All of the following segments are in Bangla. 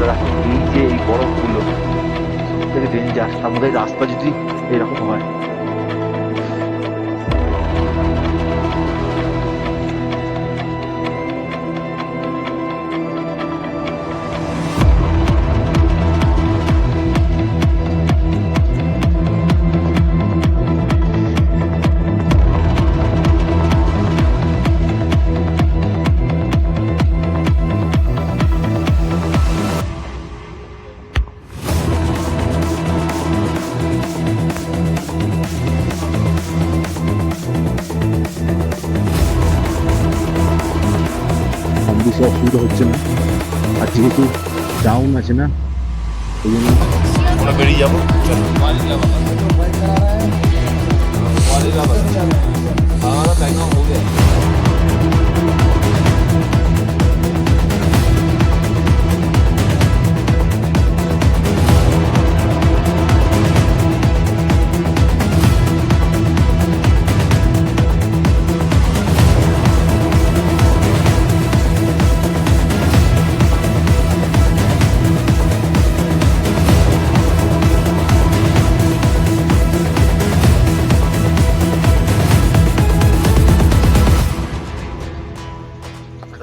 দেখো এই যে এই বরফগুলো সব থেকে ডেঞ্জার, তার মধ্যে রাস্তা যদি এরকম হয়। কম বেশি অসুবিধা হচ্ছে না, আর যেহেতু ডাউন আছে না ওই জন্য আমরা বেরিয়ে যাবো। চলো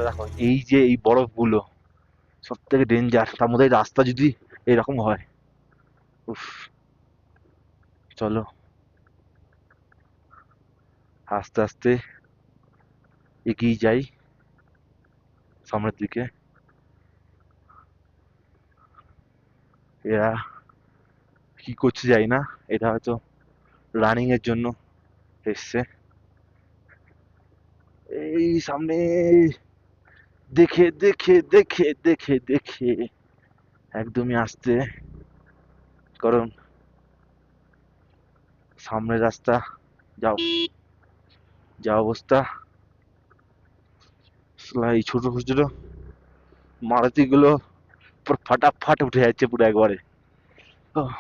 দেখো এই যে এই বরফগুলো সব থেকে ডেঞ্জার, তার মধ্যে রাস্তা যদি এরকম হয়। উফ, চলো আস্তে আস্তে এগিয়ে যাই সামনের দিকে। এরা কি করছে জানি না, এটা হয়তো রানিং এর জন্য এসছে। এই সামনে দেখে দেখে দেখে দেখে দেখে একদমই আসতে, কারণ সামনের রাস্তা যাও যা অবস্থা, শালা এই ছোট ছোট মারুতি গুলো পুরো ফাটাফাট উঠে যাচ্ছে পুরো একবারে। আহ,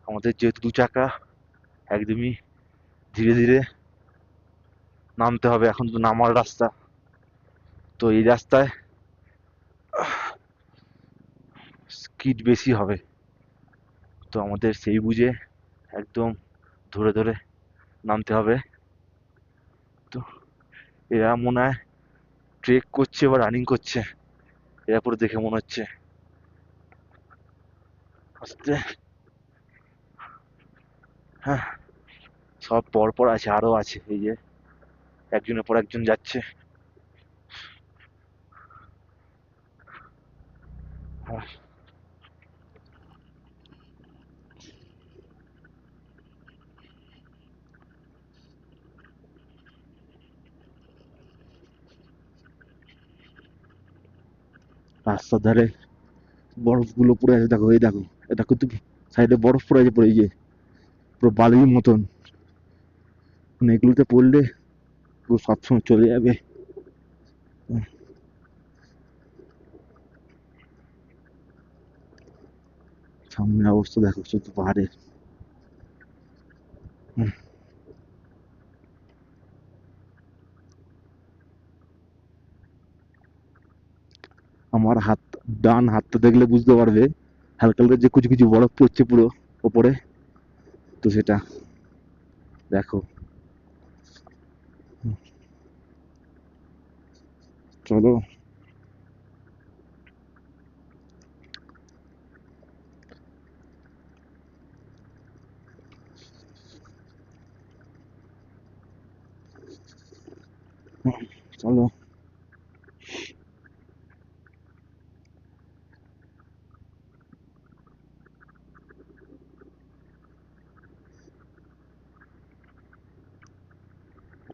আমাদের যেহেতু দু চাকা, একদমই ধীরে ধীরে নামতে হবে, এখন তো নামার রাস্তা, তো এই রাস্তায় স্পিড বেশি হবে, তো আমাদের সেই বুঝে একদম ধরে ধরে নামতে হবে। তো এরা মনে হয় ট্রেক করছে বা রানিং করছে, এরা পুরো দেখে মনে হচ্ছে। আস্তে, হ্যাঁ, সব পর পর আছে, আরো আছে, এই যে একজনের পর একজন যাচ্ছে। হ্যাঁ, রাস্তার ধারে বরফগুলো পড়ে আছে, দেখো এই দেখো, এ দেখো তুমি, সাইডে বরফ পড়ে আছে, পড়ে গিয়ে পুরো বালির মতন, মানে এগুলোতে পড়লে পুরো সবসময় চলে যাবে। সামনের অবস্থা দেখো শুধু পাহাড়ের। হুম, আমার হাত, ডান হাতটা দেখলে বুঝতে পারবে হালকা হালকা যে কিছু কিছু বরফ পড়ছে পুরো ওপরে, তো সেটা দেখো। চলো, চলো।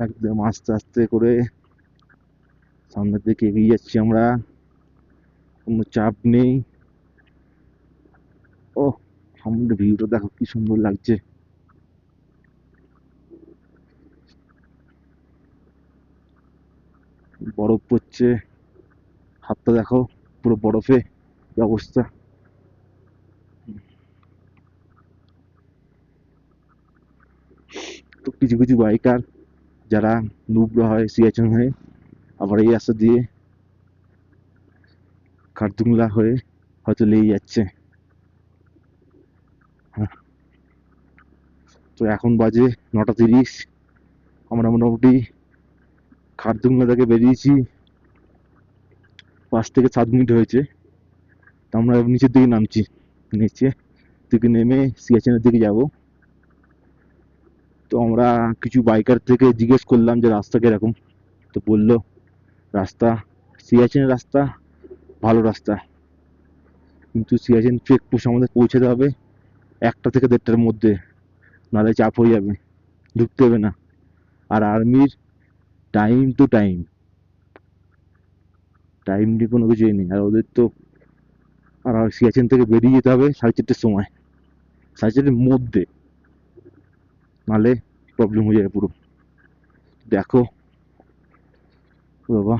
একদম আস্তে আস্তে করে সামনের দিকে এগিয়ে যাচ্ছি আমরা, কোনো চাপ নেই। ও, সামনের ভিউটা দেখো কি সুন্দর লাগছে। বরফ পড়ছে, হাতটা দেখো পুরো বরফে কি অবস্থা। তো কিছু কিছু বাইকার যারা নুবরা হয়, সিয়াচেন হয়ে আবার এই রাস্তা দিয়ে খারদুংলা হয়ে হয়তো লেগে যাচ্ছে। হ্যাঁ, তো এখন বাজে 9:30। আমরা মোটামুটি খারদুংলা থেকে বেরিয়েছি 5 থেকে 7 মিনিট হয়েছে। তো আমরা নিচের দিকে নামছি, নিচে থেকে নেমে সিয়াচেনের দিকে যাব। তো আমরা কিছু বাইকার থেকে জিজ্ঞেস করলাম যে রাস্তা কিরকম। তো বললো রাস্তা, সিয়াচেনের রাস্তা ভালো রাস্তা, কিন্তু সিয়াচেন চেকপোস্ট আমাদের পৌঁছাতে হবে 1টা থেকে 1:30টার মধ্যে, নাহলে চাপ হয়ে যাবে, ঢুকতে হবে না। আর আর্মির টাইম টু টাইম, টাইম নিয়ে কোনো কিছুই নেই। আর ওদের তো আর সিয়াচেন থেকে বেরিয়ে যেতে হবে 4:30টার সময়, 4:30টার মধ্যে, নাহলে প্রবলেম হয়ে যাবে পুরো। দেখো বাবা,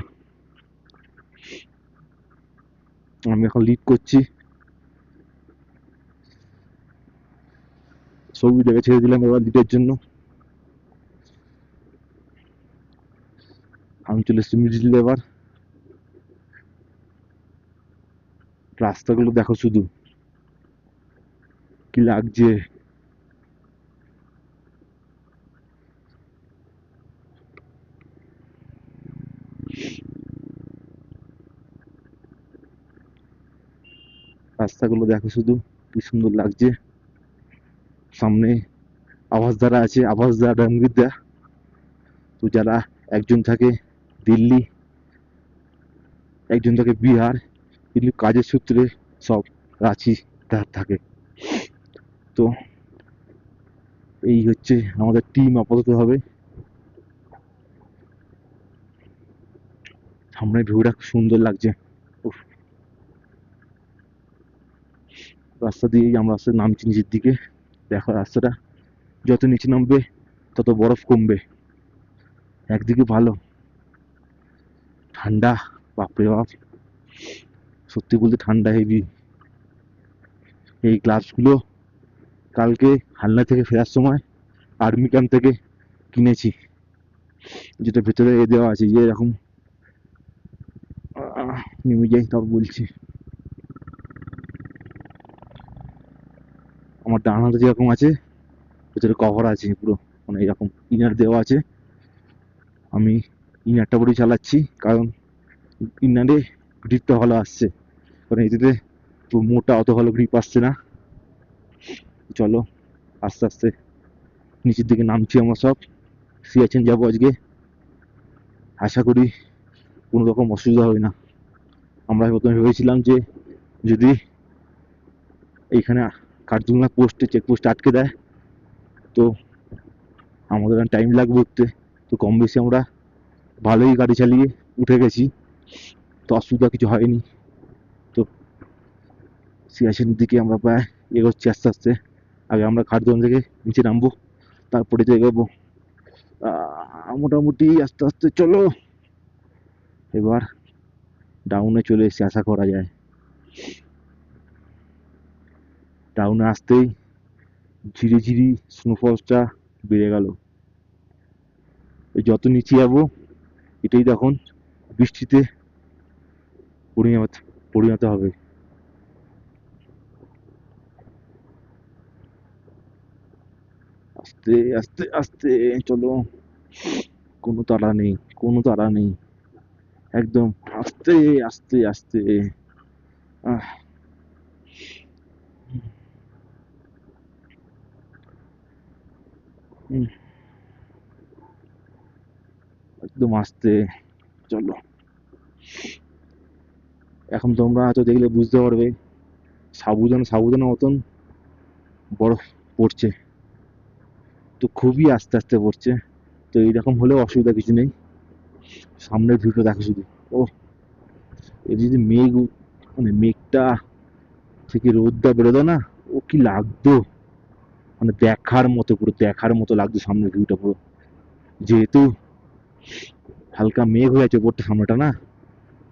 আমি এখন লিড করছি, ছবি দেখে ছেড়ে দিলাম এবার লিডের জন্য। আমি চলে এসেছি মিডিল এবার। রাস্তাগুলো দেখো শুধু কি লাগছে। রাস্তাগুলো দেখো শুধু কি সুন্দর লাগছে। সামনে আবাসধারা আছে, আবাসধারা রণবীরদা। তো যারা, একজন থাকে দিল্লি, একজন থাকে বিহার, কিন্তু কাজের সূত্রে সব রাঁচি থাকে। তো এই হচ্ছে আমাদের টিম আপাতত হবে। সামনে ভিউটা খুব সুন্দর লাগছে। উফ, রাস্তা দিয়েই আমরা আস্তে নামছি নিচের দিকে। দেখো রাস্তাটা যত নিচে নামবে তত বরফ কমবে। একদিকে ভালো ঠান্ডা, বাপরে বাপ, সত্যি বলতে ঠান্ডা হেভি। এই গ্লাভসগুলো কালকে হালনা থেকে ফেরার সময় আর্মি ক্যাম্প থেকে কিনেছি, যেটা ভেতরে এ দেওয়া আছে, যে এরকম নেমে যাই তাও বলছি। আমার ডান হাতে যেরকম আছে, ভেতরে কভার আছে পুরো, মানে এরকম ইনার দেওয়া আছে। আমি ইনারটা পরেই চালাচ্ছি, কারণ ইনারে গ্রিপটা ভালো আসছে, কারণ এটাতে পুরো মোটা অত ভালো গ্রিপ আসছে না। চলো আস্তে আস্তে নিচের দিকে নামছি আমরা সব। সিয়াচেন যাবো আজকে, আশা করি কোনো রকম অসুবিধা হবে না। আমরা প্রথমে ভেবেছিলাম যে যদি এইখানে কার্জুঙ্গা পোস্টে, চেকপোস্টে আটকে দেয় তো আমাদের টাইম লাগবে উঠতে। তো কম বেশি আমরা ভালোই গাড়ি চালিয়ে উঠে গেছি, তো অসুবিধা কিছু হয়নি। তো সিয়াচেনের দিকে আমরা প্রায় এগোচ্ছি আস্তে আস্তে। আগে আমরা খারদুয়ান থেকে নিচে নামবো, তারপরে তো এগোবো। মোটামুটি আস্তে আস্তে চলো এবার ডাউনে চলে এসে আশা করা যায়। ডাউনে আসতেই ঝিরি ঝিরি স্নোফলসটা বেড়ে গেল। যত নিচে যাবো এটাই তখন বৃষ্টিতে পরিণত পরিণত হবে। আস্তে আস্তে আস্তে চলো, কোনো তাড়া নেই, কোনো তাড়া নেই, একদম আস্তে আস্তে আস্তে। আহ, উম, একদম আস্তে চলো। এখন তোমরা হয়তো দেখলে বুঝতে পারবে সাবুদানা সাবুদানা মতন বরফ পড়ছে, তো খুবই আস্তে আস্তে পড়ছে। তো এইরকম হলেও অসুবিধা কিছু নেই। সামনের ভিউটা দেখো শুধু, ও এই যদি মেঘ, মানে মেঘটা থেকে রোদটা বেরোতো না, ও কি লাগতো, মানে দেখার মতো, পুরো দেখার মতো লাগতো সামনের ভিউটা পুরো। যেহেতু হালকা মেঘ হয়ে আছে ওপরটা, সামনেটা না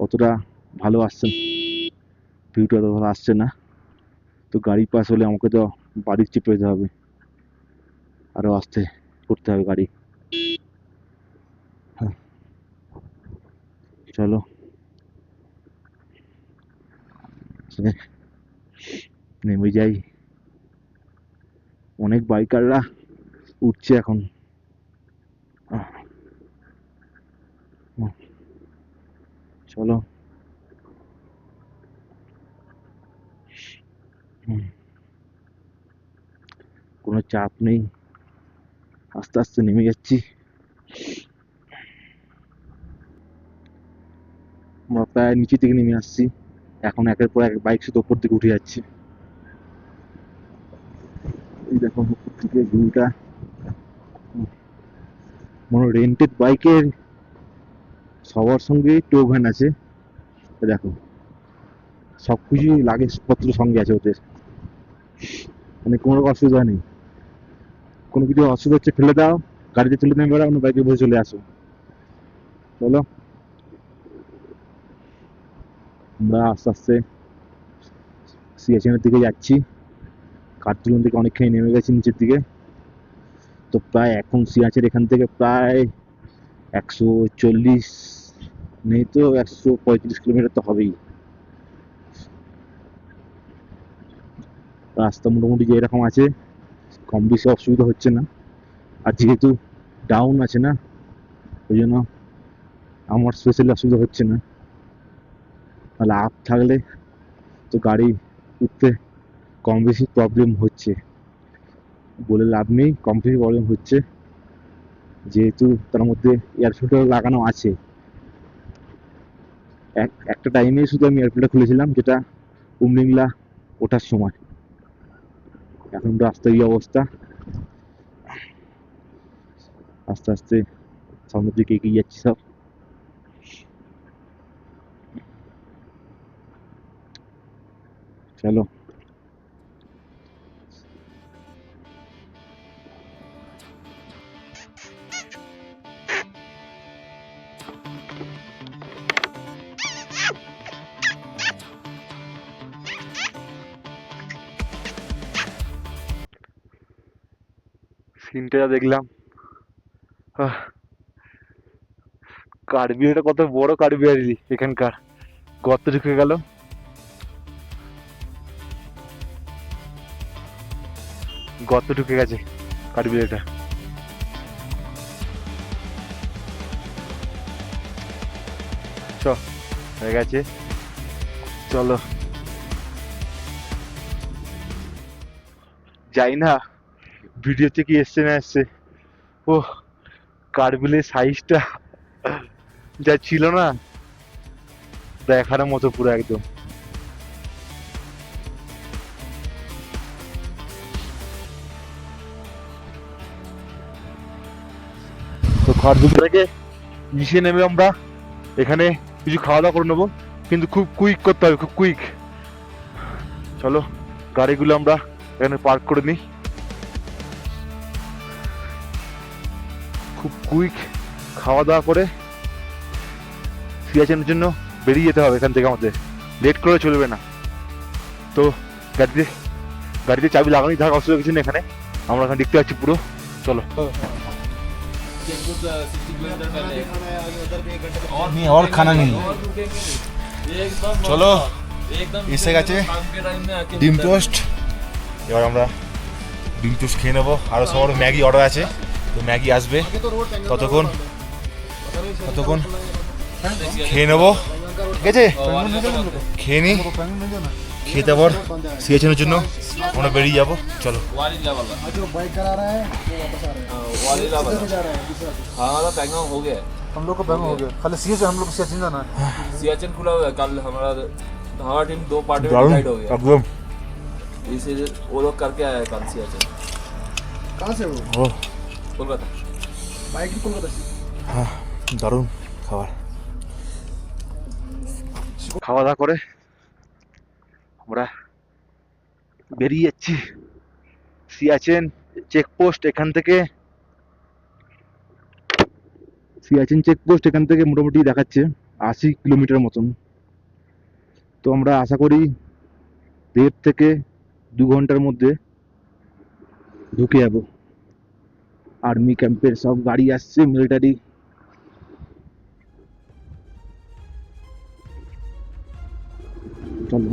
অতটা ভালো আসছে না, ভিউটা অত ভালো আসছে না। তো গাড়ি পাস হলে আমাকে তো বাড়ির চেপে যেতে হবে, আরো আস্তে করতে হবে গাড়ি। হ্যাঁ, চলো নেমে যাই। অনেক বাইকাররা উঠছে এখন। আহ, আহ, চলো। হুম, কোনো চাপ নেই, আস্তে আস্তে নেমে যাচ্ছি। আমরা প্রায় নিচে থেকে নেমে আসছি, এখন একের পর এক বাইক শুধু ওপর দিকে উঠে যাচ্ছে। এই দেখো উপর থেকে ভিউটা। মনে রেন্টেড বাইকের সবার সঙ্গে টো ভ্যান আছে। এই দেখো সবকিছু লাগেজ পত্র সঙ্গে আছে ওদের, মানে কোনো রকম অসুবিধা নেই। কোনো কিছু অসুবিধা হচ্ছে ফেলে দাও, গাড়িতে তুলে নেবে, অন্য বাইকে বসে চলে আসো। চলো আমরা আস্তে আস্তে সিয়াচেনের দিকে যাচ্ছি। কার্তুলন থেকে অনেকখানি নেমে গেছি নিচের দিকে। তো প্রায় এখন সিয়াচেন এখান থেকে প্রায় 140, নেই তো 135 কিলোমিটার তো হবেই। রাস্তা মোটামুটি যেরকম আছে, কম বেশি অসুবিধা হচ্ছে না। আর যেহেতু ডাউন আছে না, ওই জন্য আমার স্পেশালি অসুবিধা হচ্ছে না। তাহলে আপ থাকলে তো গাড়ি উঠতে কম বেশি প্রবলেম হচ্ছে, বলে লাভ নেই, কম বেশি প্রবলেম হচ্ছে। যেহেতু তার মধ্যে এয়ার ফিল্টার লাগানো আছে। একটা টাইমে শুধু আমি এয়ার ফিল্টার খুলেছিলাম, যেটা উমলিংলা ওঠার সময়। এখন রাস্তার এই অবস্থা। আস্তে আস্তে সামনের দিকে এগিয়ে যাচ্ছি সব। চলো। সিনটা যা দেখলাম, কার্বিয়ারটা কত বড় কার্বিয়ারি এখানকার, গর্ত ঢুকে গেল। গর্ত ঢুকে গেছে কার্বিয়ারটা। চ হয়ে গেছে, চলো যাই না। ভিডিওতে কি এসছে না এসছে, ও কার্বিলের সাইজটা যা ছিল না, দেখার মতো পুরো একদম। তো কার্বিল থেকে নিচে নেমে আমরা এখানে কিছু খাওয়া দাওয়া করে নেবো, কিন্তু খুব কুইক করতে হবে, খুব কুইক। চলো গাড়িগুলো আমরা এখানে পার্ক করে নিই, খুব কুইক খাওয়া দাওয়া করে সিয়াচেনের জন্য বেরিয়ে যেতে হবে এখান থেকে, আমাদের লেট করে চলবে না। তো গাড়িতে গাড়িতে চাবি লাগানোই থাকার অসুবিধা কিছু নেই এখানে, আমরা এখানে দেখতে পাচ্ছি পুরো। চলো। नहीं और खाना नहीं চলো এসে গেছে ডিম টোস্ট। এবার আমরা ডিম টোস্ট খেয়ে নেবো, আরও সবার ম্যাগি অর্ডার আছে, তো ম্যাগি আসবে, ততক্ষণ খেয়ে নেবো, ঠিক আছে? খেয়ে নিই, খেতে পর সিয়াচেনের জন্য আমরা বেরিয়ে যাবো। চলো। हमारा पैंगोंग हो गया है। हम लोग का बैंगन हो गया, खाली सी से हम लोग सियाचिन जाना है। सियाचिन खुला हुआ है, कल हमारा टीम 2 पार्ट में দারুণ डिवाइड हो गया। একদম। इसे वो लोग करके आया है कल सियाचिन। कहाँ से वो? ও कोलकाता। बाइक भी कोलकाता से। হ্যাঁ দারুণ খাবার। খাওয়া দাওয়া করে আমরা বেরিয়ে যাচ্ছি সিয়াচেন চেকপোস্ট। এখান থেকে সিয়াচেন চেকপোস্ট এখান থেকে মোটামুটি দেখাচ্ছে 80 কিলোমিটার মতন। তো আমরা আশা করি 1.5 থেকে 2 ঘন্টার মধ্যে ঢুকে যাবো। আর্মি ক্যাম্পের সব গাড়ি আসছে, মিলিটারি। চলো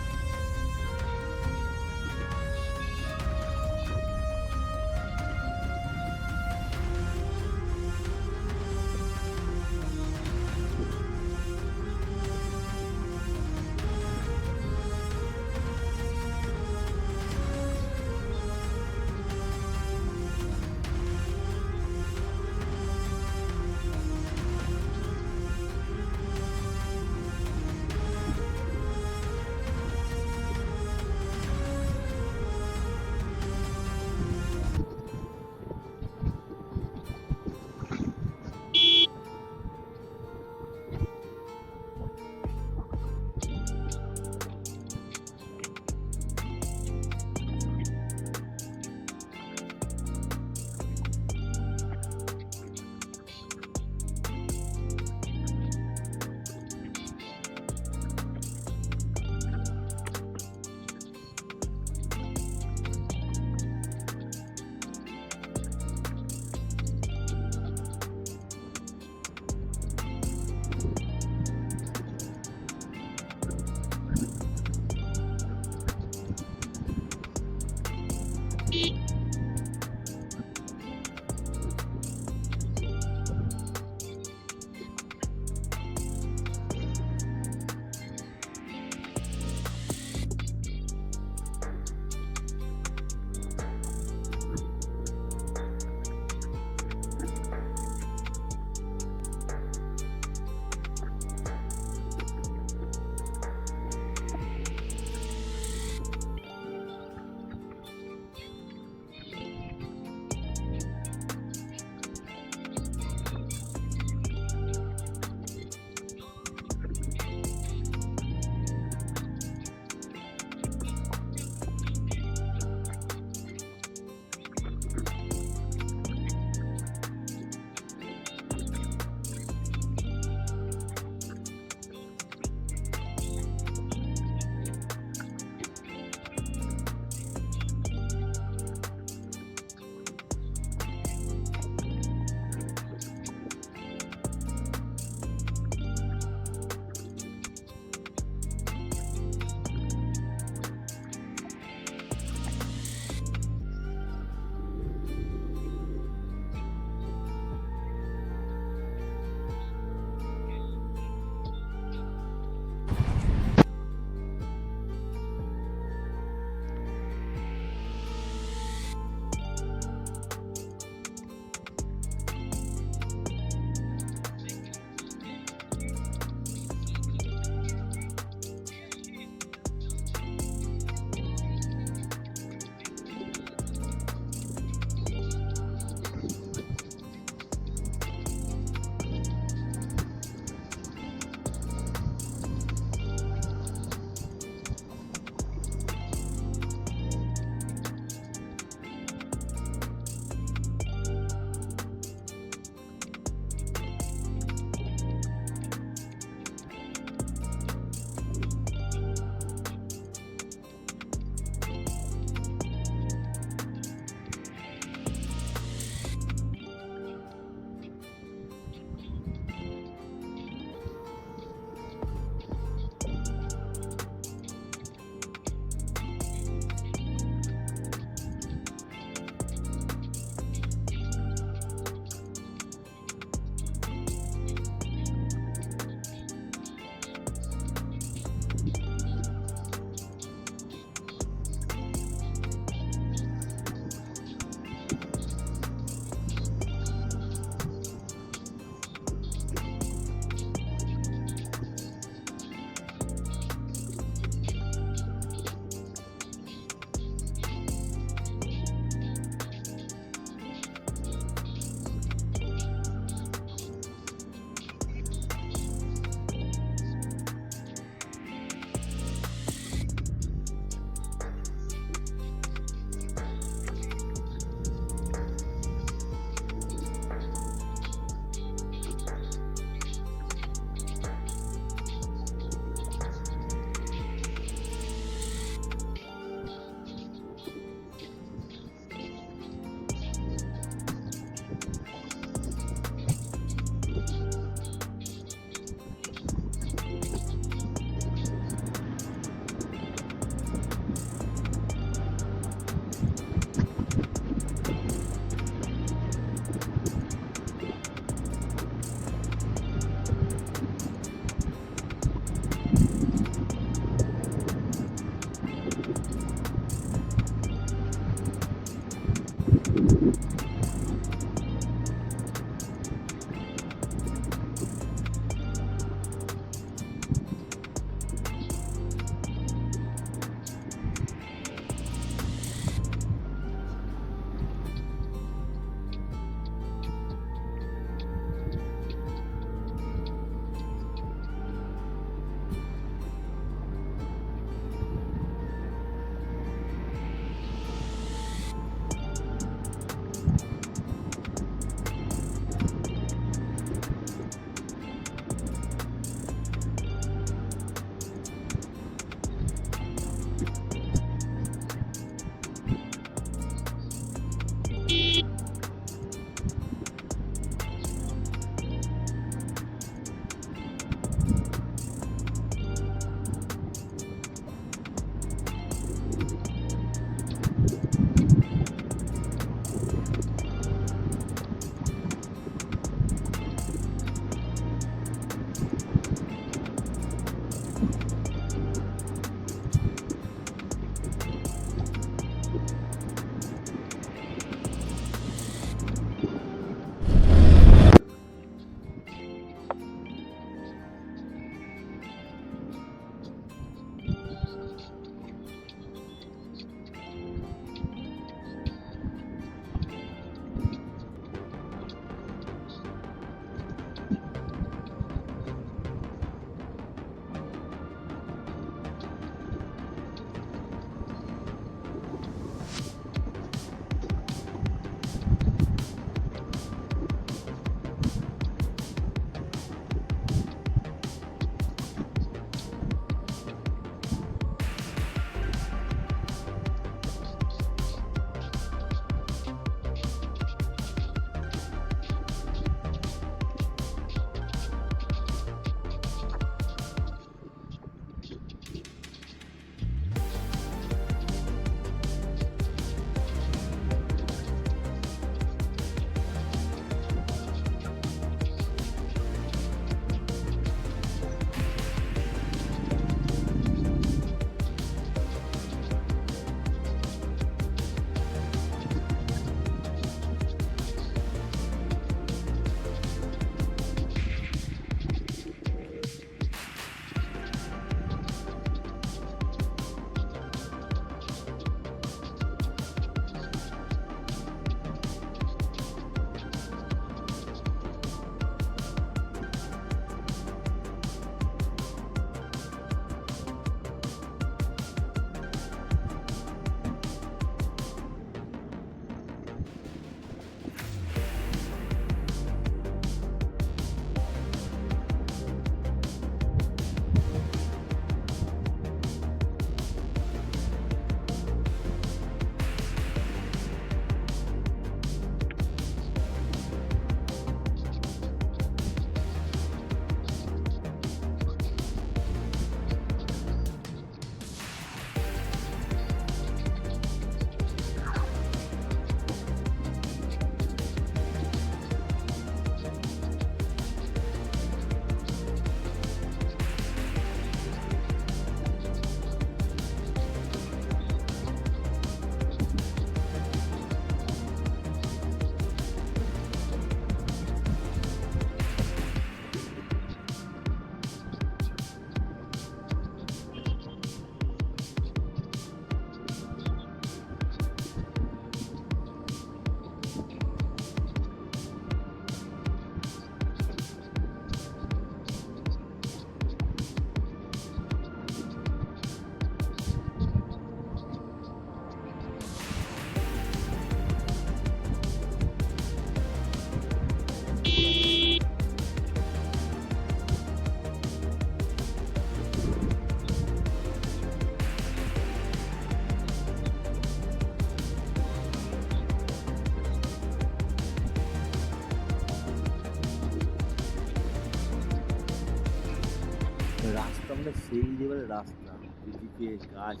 মানে সেই লেভেলে রাস্তা, এদিকে গাছ,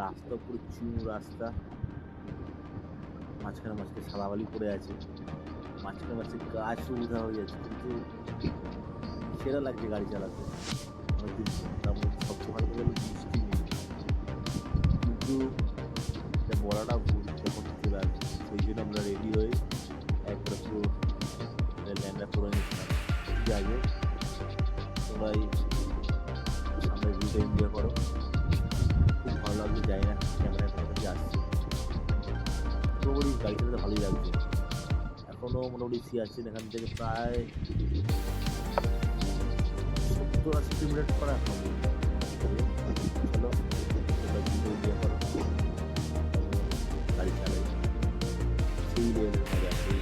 রাস্তা পুরো চুন রাস্তা, মাঝখানে মাঝখানে সাদাবালি পড়ে আছে, মাঝখানে গাছও উধা হয়ে যাচ্ছে, কিন্তু সেরা লাগছে গাড়ি চালাতে অনেকদিন। তার মধ্যে সবচেয়ে ভালো গেল বৃষ্টি নেই, কিন্তু এটা বলাটা ভুল, যখন চলে আসবে সেই জন্য আমরা রেডি হয়ে একবারে পুরো ল্যান্ডটা করে নিচ্ছিলাম। যাই হোক, তোমরা এই সামনের ভিউটা এনজয় করো, খুব ভালো লাগছে। যাই না ক্যামেরার কাছে আসছে, মোটামুটি গাড়ি চালাতে ভালোই লাগছে। এখনও মোটামুটি সিয়াচেন এখান থেকে প্রায় 70-80 কিলোমিটার পর এখন। চলো তোমরা ভিডিও এনজয় করো, গাড়ি চালাই সেই লেভেলের মজা, সেই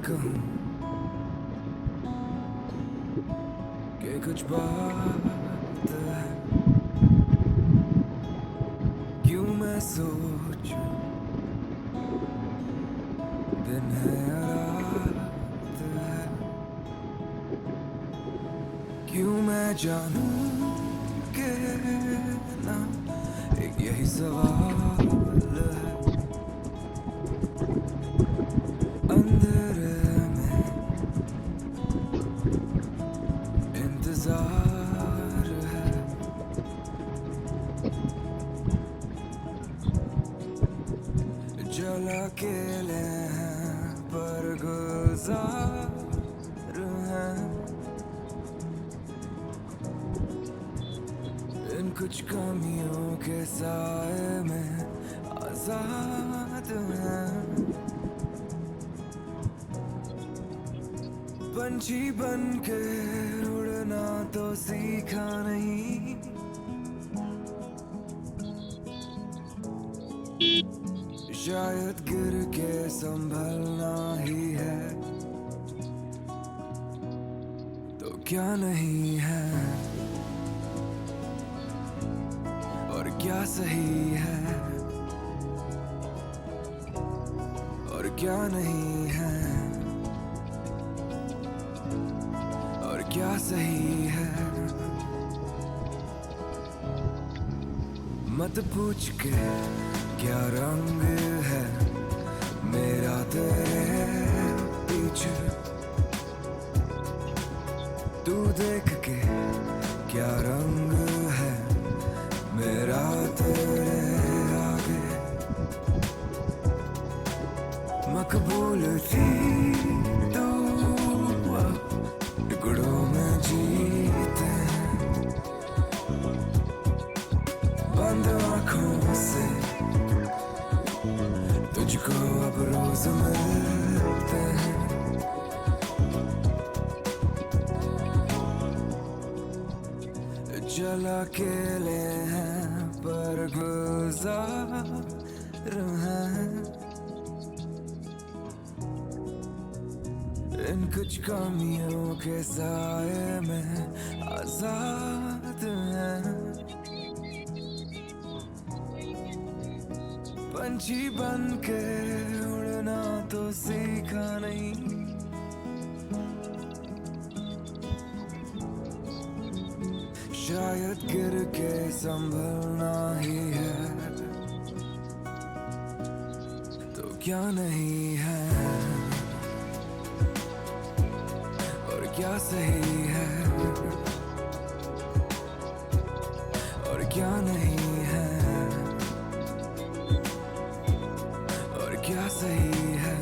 कहूँ कि कुछ बात है, क्यों मैं सोचूं दिन है या रात है, क्यों मैं जानूं कि ना एक यही सवाल है अंदर में इंतजार है, जल अकेले हैं पर गुजार हैं, इन कुछ कमियों के साए में आजाद हैं, पंछी बन के उड़ना तो सीखा नहीं, शायद गिर के संभलना ही है, तो क्या नहीं है और क्या सही है और क्या नहीं है और क्या सही है, मत पूछ के क्या रंग है मेरा तेरे पीछे, तू देख के क्या रंग है मेरा तेरे आगे, मकबूल थी तो टुकड़ों में जीते हैं, बंद आँखों से तुझको अब रोज मिलते हैं। चल अकेले हैं पर गुजार हैं, इन कुछ कमियों के साए में आजाद हैं। पंछी बन के उड़ना तो सीखा नहीं, शायद गिर के संभलना ही है, तो क्या नहीं है और क्या सही है और क्या नहीं है और क्या सही है।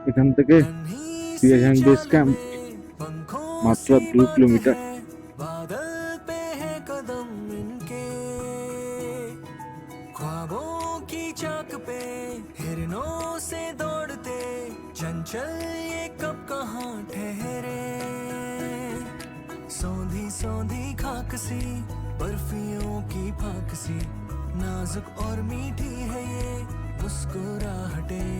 এখান থেকে সিয়াচেন বেস ক্যাম্প মাত্র 2 কিলোমিটার। बादल पे है कदम इनके, ख्वाबों की चाक पे हिरनों से दौड़ते, चंचल ये कब कहाँ ठहरे। सौंधी सौंधी खाक सी, बर्फियों की फाक सी, नाजुक और मीठी है ये मुस्कुराहटें।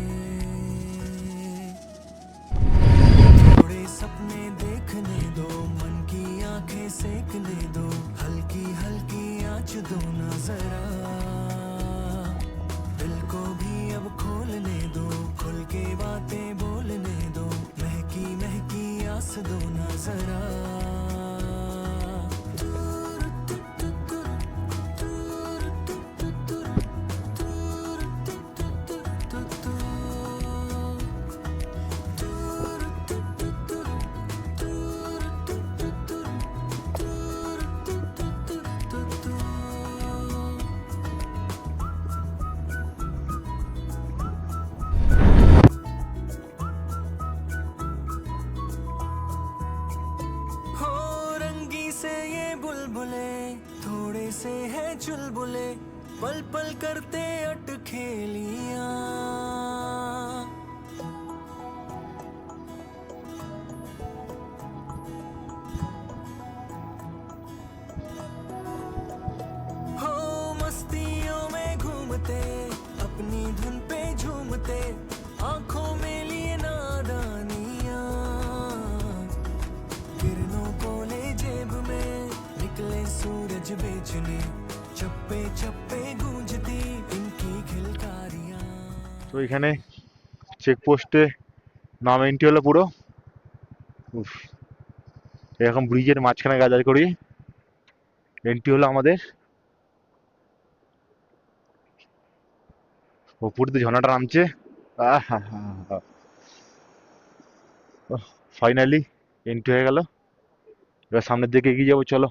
थोड़े सपने देखने दो, मन की आंखें सेकने दो, हल्की हल्की आँच दो ना जरा, दिल को भी अब खोलने दो, खुल के बातें बोलने दो, महकी महकी आस दो ना जरा। हो रंगी से ये बुलबुले, थोड़े से है चुलबुले, पल पल करते अटखेलियां। हो मस्तियों में घूमते, अपनी धुन पे झूमते, आंखों में लिए नादानियां, किरणों को ले जेब में, निकले सूरज बेचने, चप्पे चप्पे गूंजती इनकी खिलकारियां। তো এখানে চেকপোস্টে নাম এন্ট্রি হলো পুরো। উফ, এরকম ব্রিজের মাঝখানে গাদার করি এন্ট্রি হলো আমাদের। উপর দিয়ে ঝর্ণাটা নামছে। ফাইনালি এন্ট্রি হয়ে গেল। এবার সামনের দিকে এগিয়ে যাবো, চলো।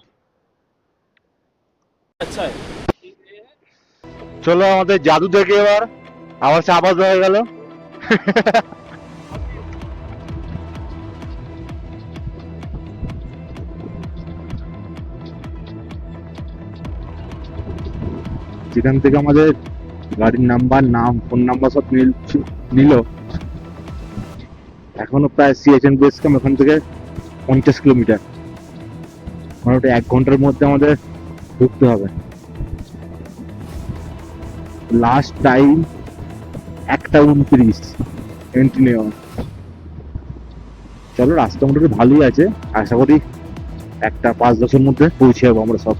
अच्छा है। চলো আমাদের জাদু থেকে এবার আবার সে আওয়াজ হয়ে গেল। যেখান থেকে আমাদের গাড়ির নাম্বার, নাম, ফোন নাম্বার সব নিল, এখনো প্রায় সিয়াচেন বেস ক্যাম্প এখান থেকে 50 কিলোমিটার, মোটামুটি 1 ঘন্টার মধ্যে আমাদের ঢুকতে হবে। লাস্ট টাইম 1:29 এন্ট্রি নেওয়া। চলো, রাস্তা মোটামুটি ভালোই আছে, আশা করি 1:05-10 মধ্যে পৌঁছে যাবো আমরা সব।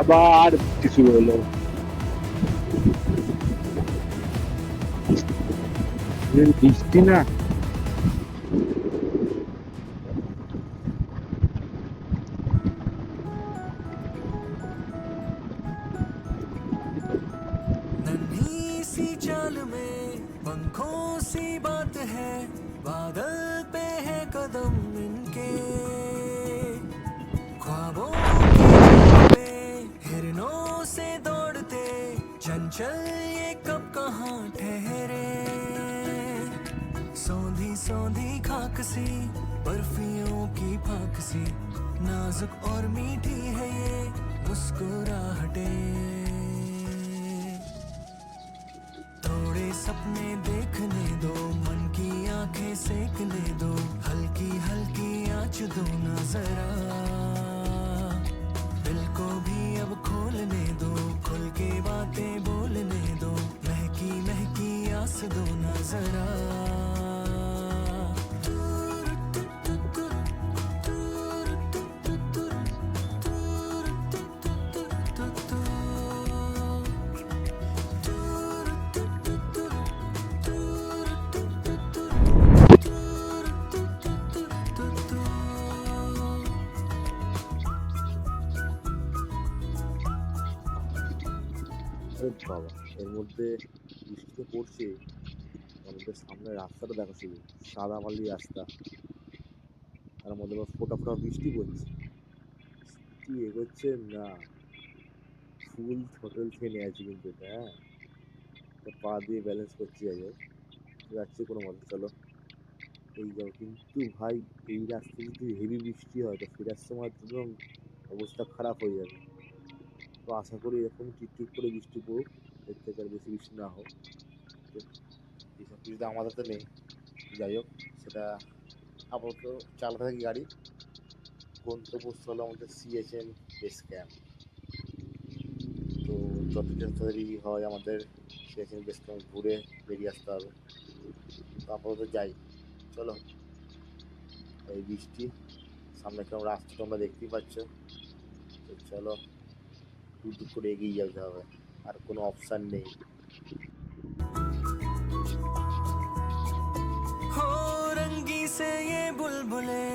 আবার কিছু হলো, বৃষ্টি না। नन्ही सी चाल में पंखों सी बात है, बादल पे है कदम इनके, ख्वाबों की चाल पे हिरनों से दौड़ते, चंचल ये कब कहाँ ठहरे। सौंधी सौंधी खाक सी, बर्फियों की फाक सी, नाजुक और मीठी है ये मुस्कुराहटें। थोड़े सपने देखने दो, मन की आंखें सेकने दो, हल्की हल्की आँच दो ना जरा, दिल को भी अब खोलने दो, खुल के बातें बोलने दो, महकी महकी आस दो ना जरा। আরে বাবা, এর মধ্যে বৃষ্টি তো পড়ছে। আমাদের সামনে রাস্তাটা দেখো শুধু, সাদা মালি রাস্তা, তার মধ্যে আবার ফোঁটা ফোঁটা বৃষ্টি পড়ছে। কি এগোচ্ছে না, ফুল থ্রোটল ঠেলে আছে কিন্তু এটা, হ্যাঁ। এটা পা দিয়ে ব্যালেন্স করছি, যাই হোক যাচ্ছে কোনো মতে। চলো এই যাও, কিন্তু ভাই এই রাস্তায় যদি হেভি বৃষ্টি হয় তো ফেরার সময় তো একদম অবস্থা খারাপ হয়ে যাবে। তো আশা করি এরকম টিপটিপ করে বৃষ্টি পড়ুক, এর থেকে আর বেশি বৃষ্টি না হোক। তো এইসব কিছু তো আমাদের তো নেই, যাই হোক সেটা আপাতত চালাতে থাকি গাড়ি। গন্তব্যস্থল হলো আমাদের সিএচএন বেস ক্যাম্প। তো যত তাড়াতাড়ি হয় আমাদের সিএচএন বেস ক্যাম্প ঘুরে বেরিয়ে আসতে হবে। তো আপাতত যাই, চলো। এই বৃষ্টি, সামনে কেমন রাস্তা তোমরা দেখতেই পাচ্ছ। তো চলো টুক করে এগিয়ে যেতে হবে, আর কোনো অপশান নেই। हो रंगी से ये बुलबुले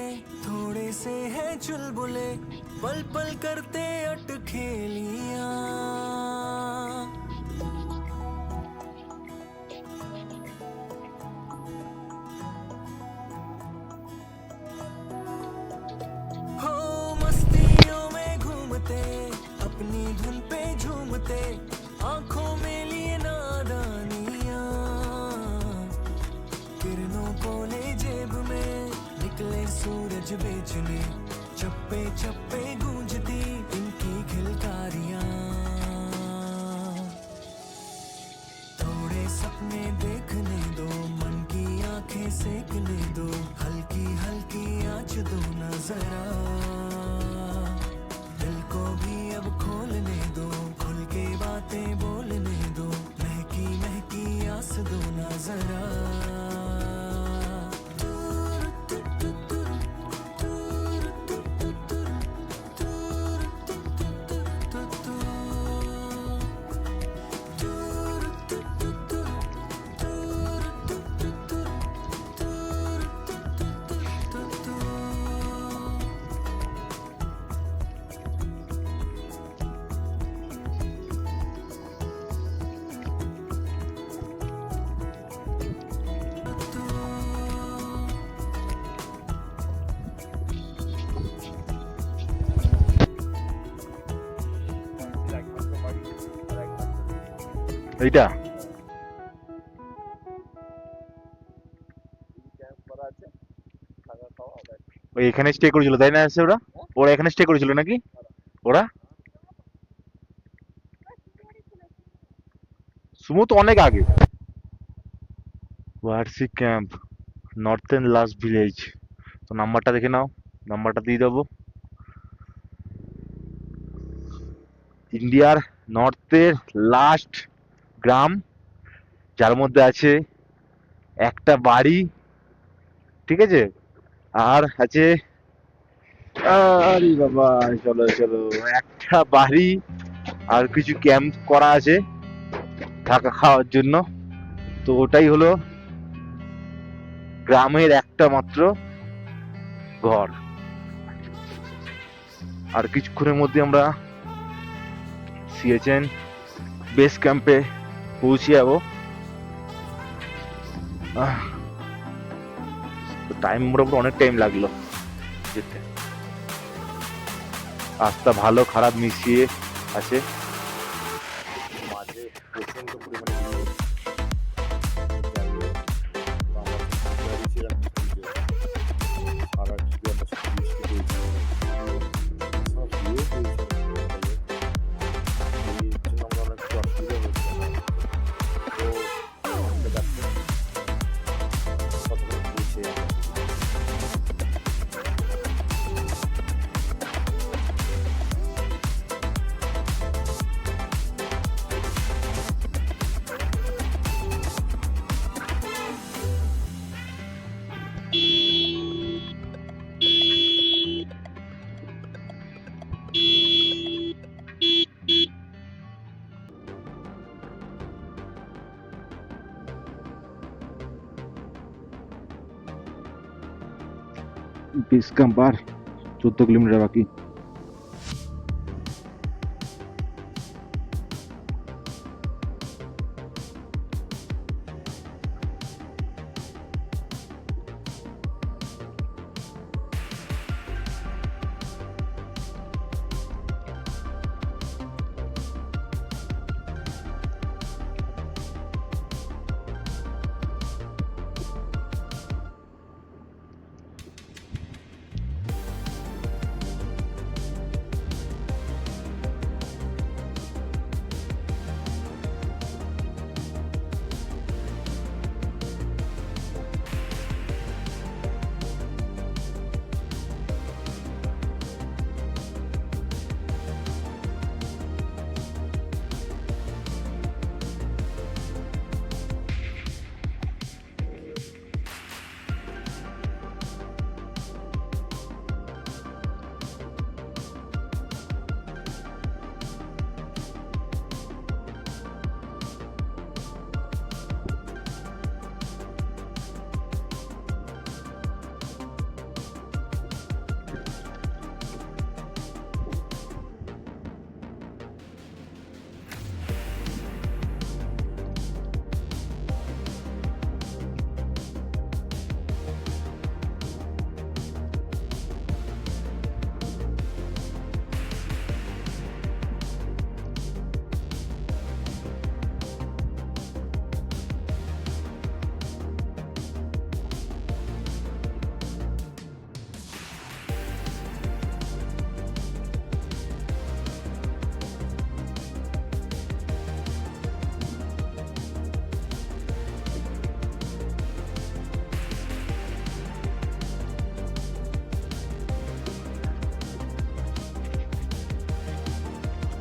थोड़े से है चुलबुले पल पल करते अटखेलियां हो मस्तियों में घूमते अपनी धुन पे झूमते आंखों में लिए नादानियां किरणों को ले जेब में निकले सूरज बेचने चप्पे चप्पे गूंजती इनकी खिलकारियां थोड़े सपने देखने दो मन की आंखें सेकने दो हल्की हल्की आँच दो ना जरा दिल को भी अब खोलने दो खुल के बातें बोलने दो महकी महकी आस दो ना जरा এইটা ওই এখানে স্টে করেছিল তাই না? এসে ওরা ওরা এখানে স্টে করেছিল নাকি ওরা? সুমো তো অনেক আগে। Warsi camp, northern last village. তো নাম্বারটা দেখে নাও, নাম্বারটা দিয়ে দেবো। ইন্ডিয়ার নর্থের লাস্ট গ্রাম, যার মধ্যে আছে একটা বাড়ি, ঠিক আছে? আর আছে আরে বাবা, চলো চলো, একটা বাড়ি আর কিছু ক্যাম্প করা আছে থাকা খাওয়ার জন্য। তো ওটাই হলো গ্রামের একটা মাত্র ঘর। আর কিছুক্ষণের মধ্যে আমরা সিএচএন বেস ক্যাম্পে পৌঁছে যাবো। টাইম মোটামুটি অনেক টাইম লাগলো যেতে, রাস্তা ভালো খারাপ মিশিয়ে আছে। মাঝে প্রচণ্ড পরিমাণে ভিড়। যাই হোক, তো আমরা তৈরি ছিলাম কিন্তু সারা দিকে আমরা শুধু বৃষ্টি পেয়েছি, সব ভিড়ও পেয়েছি। এই জন্য আমরা অনেক একটু অসুবিধা হয়েছিল। তো আমরা যাচ্ছি কতক্ষণ পৌঁছে যাবো। বেস ক্যাম্প আর 14 কিলোমিটার বাকি।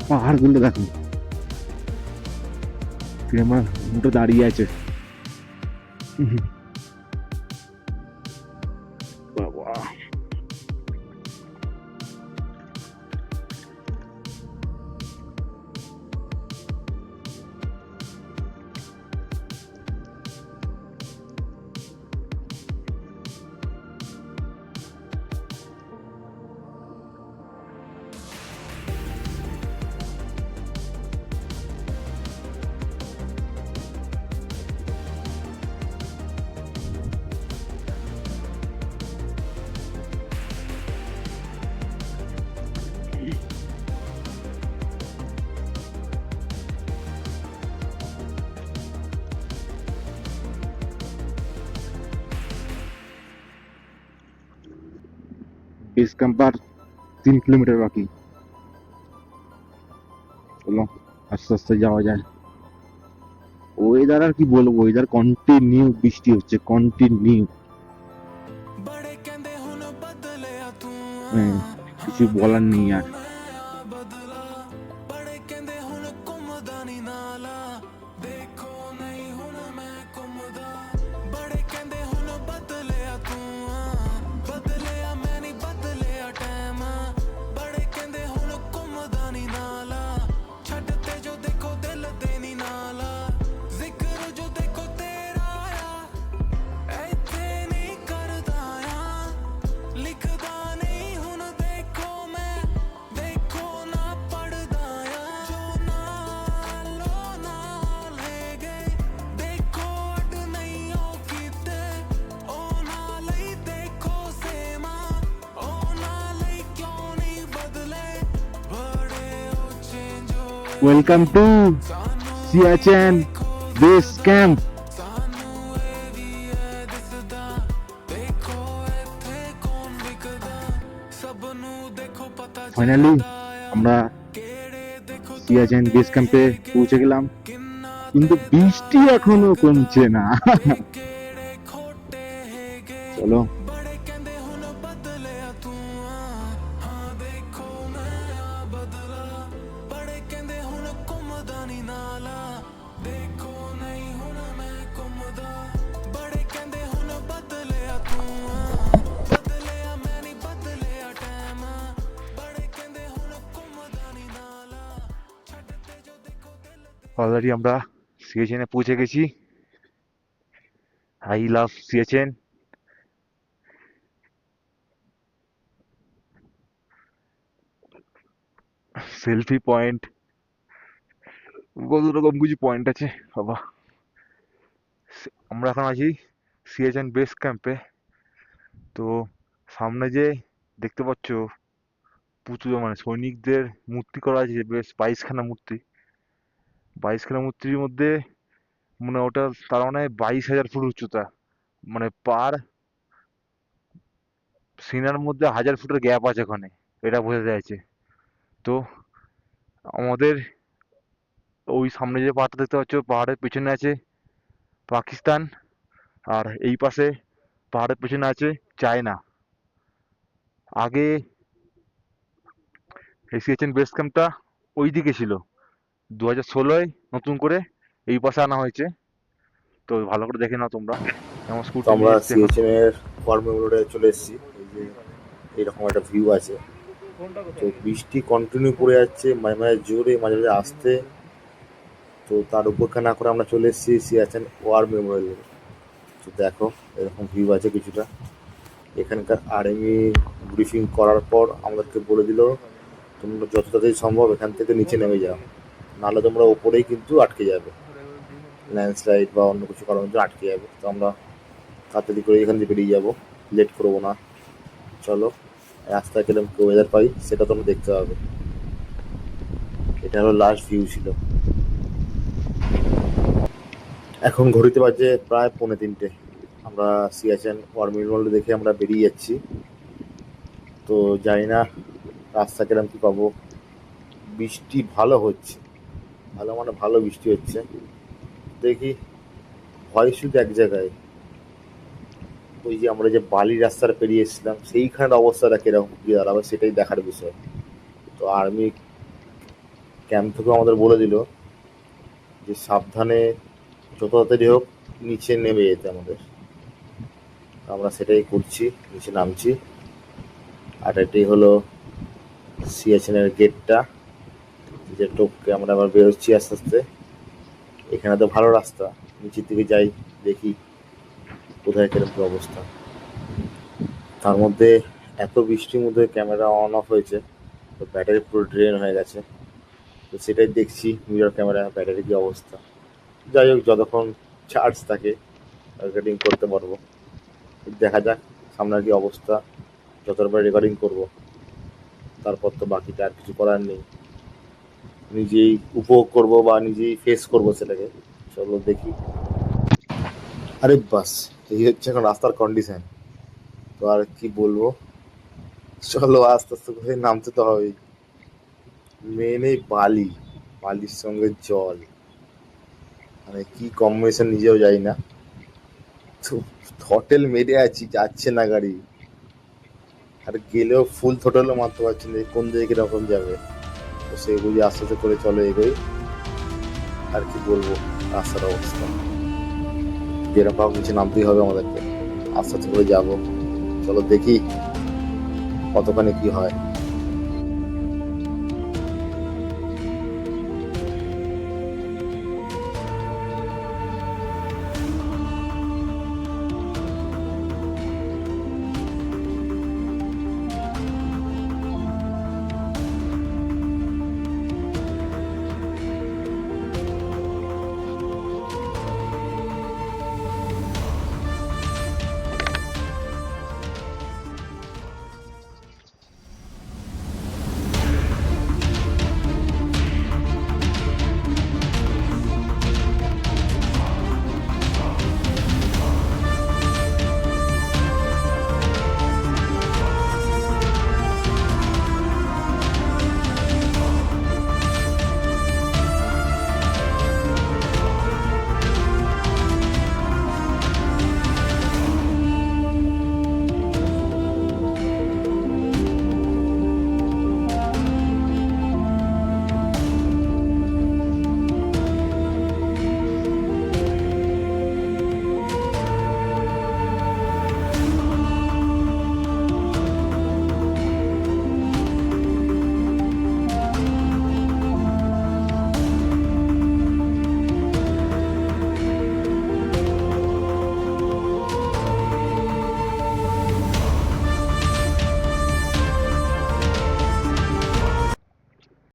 পাহাড়গুলো দেখো, আমার মোটা দাঁড়িয়ে আছে। বাবা, বেস ক্যাম্প আর 3 কিলোমিটার বাকি। চলো আস্তে আস্তে যাওয়া যায়। ওয়েদার আর কি বলবো, ওয়েদার কন্টিনিউ বৃষ্টি হচ্ছে, কন্টিনিউ। बड़े कहंदे हुन बदलिया तू কিছু বলার নেই আর। बदला बड़े कहंदे हुन घुमदा नी नाला देखो नहीं हुन मैं घुमदा बड़े कहंदे हुन बदलिया तू बदलिया मैं नहीं बदलिया टाइम बड़े कहंदे हुन घुमदा नी नाला छड्डते जो देखो दिल दे नी नाला जिक्र जो देखो तेरा आया ऐथे नहीं करदा आ लिखदा नहीं हुन देखो मैं देखो ना पढ़दा आ जो नालो नाल है गए देखो अड नहीं ओ कीते ओ नाल ही देखो सेमा ओ नाल ही क्यों नहीं बदले बड़े ओ चेंज होए welcome to Siachen base camp. सानू ए भी है दिसदा देखो इत्थे कौन विकदा सबनू देखो पता ফাইনালি আমরা केड़े देखो সিয়াচেন বেস ক্যাম্পে পৌঁছে গেলাম, কিন্তু বৃষ্টি এখনো কমছে না। केड़े खोटे हैगे চলো बड़े कहंदे हुन बदलिया तू हाँ देखो मैं आ बदला बड़े कहंदे हुन घुमदा नी नाला देखो नहीं हुन मैं घुमदा बड़े कहंदे हुन बदलिया तू बदलिया मैं नहीं बदलिया टाइम बड़े कहंदे हुन घुमदा नी नाला छड्डते जो देखो दिल অলরেডি আমরা সিএচেনে পৌঁছে গেছি। I love Siachen. Selfie point, কত রকম কিছু পয়েন্ট আছে বাবা। আমরা এখন আছি সিএচেন বেস ক্যাম্পে। তো সামনে যে দেখতে পাচ্ছ প্রচুর মানে সৈনিকদের মূর্তি করা আছে, বেশ 22খানা মূর্তি। 22খানা মূর্তির মধ্যে মানে ওটা তার মানে 22,000 ফুট উচ্চতা, মানে পার সিনার মধ্যে 1000 ফুটের গ্যাপ আছে ওখানে, এটা বোঝা যাচ্ছে। তো আমাদের ওই সামনে যে পাহাড়টা দেখতে পাচ্ছ, পাহাড়ের পেছনে আছে পাকিস্তান, আর এই পাশে পাহাড়ের পেছনে আছে চায়না। আগে এই সিএচেন বেস ক্যাম্পটা ওই দিকে ছিল, 2016-য় নতুন করে এই পাশে আনা হয়েছে। তো ভালো করে দেখে নাও তোমরা। আমার তো স্কুটি আমরা নিয়ে এসছি এখন। সিএচএন এর ওয়ার মেমোরিয়ালে চলে এসেছি। এই যে এইরকম একটা ভিউ আছে। তো বৃষ্টি কন্টিনিউ পড়ে যাচ্ছে, মাঝে মাঝে জোরে মাঝে মাঝে আসতে। তো তার উপেক্ষা না করে আমরা চলে এসেছি সিয়াচেন ওয়ার মেমোরিয়ালে। তো দেখো এরকম ভিউ আছে কিছুটা। এখানকার আর্মি ব্রিফিং করার পর আমাদেরকে বলে দিল তোমরা যত তাড়াতাড়ি সম্ভব এখান থেকে নিচে নেমে যাও, নাহলে তোমরা ওপরেই কিন্তু আটকে যাবে, ল্যান্ডস্লাইড বা অন্য কিছু কারণে আটকে যাবে। তো আমরা তাড়াতাড়ি করে এখান থেকে বেরিয়ে যাবো, লেট করবো না। চলো রাস্তায় কিরকম ওয়েদার পাই সেটা তোমরা দেখতে হবে। এটা হলো লাস্ট ভিউ ছিল। এখন ঘড়িতে বাজে প্রায় 2:45। আমরা সিয়াচেন ওয়ার মেমোরিয়াল দেখে আমরা বেরিয়ে যাচ্ছি। তো জানি না রাস্তা কিরকম কী পাবো। বৃষ্টি ভালো হচ্ছে, ভালো মানে ভালো বৃষ্টি হচ্ছে। দেখি ভয় শুধু এক জায়গায়, ওই যে আমরা যে বালির রাস্তাটা পেরিয়ে এসেছিলাম সেইখানের অবস্থাটা কিরকম কী দাঁড়াবে সেটাই দেখার বিষয়। তো আর্মি ক্যাম্প থেকেও আমাদের বলে দিল যে সাবধানে যত তাড়াতাড়ি হোক নিচে নেমে যেতে আমাদের। আমরা সেটাই করছি, নিচে নামছি। আর এটাই হলো সিয়াচেনের গেটটা, যে টোপকে আমরা আবার বেরোচ্ছি আস্তে আস্তে। এখানে তো ভালো রাস্তা, নিচের দিকে যাই, দেখি কোথায় কিরকম অবস্থা। তার মধ্যে এত বৃষ্টির মধ্যে ক্যামেরা অন অফ হয়েছে, তো ব্যাটারি পুরো ড্রেন হয়ে গেছে। তো সেটাই দেখছি মিরর ক্যামেরা ব্যাটারি কি অবস্থা। যাই হোক, যতক্ষণ চার্জ থাকে রেকর্ডিং করতে পারবো। দেখা যাক সামনের কি অবস্থা, যতবার রেকর্ডিং করব। তারপর তো বাকিটা আর কিছু করার নেই, নিজেই উপভোগ করব বা নিজেই ফেস করব সেটাকে। চলো দেখি। আরে বাস, এই হচ্ছে এখন রাস্তার কন্ডিশন। তো আর কি বলবো, চলো আস্তে আস্তে করে নামতে তো হবেই। মেন এই বালির সঙ্গে জল, মানে কি কম্বিনেশন নিজেও যাই না। তো থটেল মেরে আছি, যাচ্ছে না গাড়ি। আর গেলেও ফুল থটেলও মারতে পারছি না, কোন দিকে কিরকম যাবে। তো সেই বুঝে আস্তে আস্তে করে চলো এগোই। আর কি বলবো, রাস্তার অবস্থা যেরকম নিচে নামতেই হবে আমাদেরকে, আস্তে আস্তে করে যাবো। চলো দেখি কতখানি কি হয়।